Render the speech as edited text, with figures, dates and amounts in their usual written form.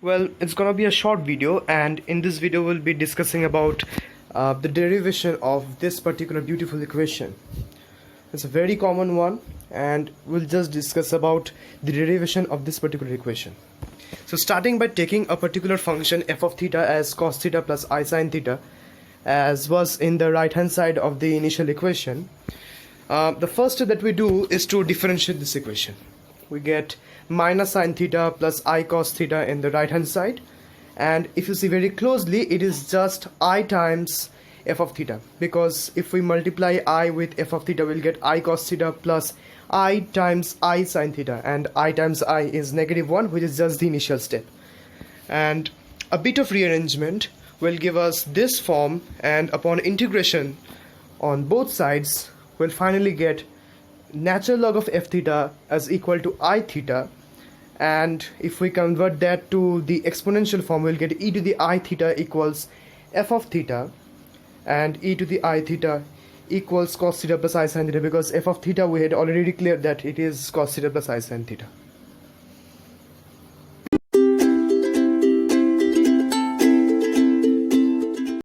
Well, it's gonna be a short video, and in this video we'll be discussing about the derivation of this particular beautiful equation. It's a very common one, and we'll just discuss about the derivation of this particular equation. So starting by taking a particular function f of theta as cos theta plus I sin theta, as was in the right hand side of the initial equation, the first step that we do is to differentiate this equation. We get minus sin theta plus I cos theta in the right hand side, and if you see very closely, it is just I times f of theta, because if we multiply I with f of theta, we'll get I cos theta plus I times I sin theta, and I times I is -1, which is just the initial step. And a bit of rearrangement will give us this form, and upon integration on both sides, we'll finally get natural log of f theta as equal to I theta, and if we convert that to the exponential form, we'll get e to the I theta equals f of theta, and e to the I theta equals cos theta plus I sin theta, because f of theta we had already declared that it is cos theta plus I sin theta.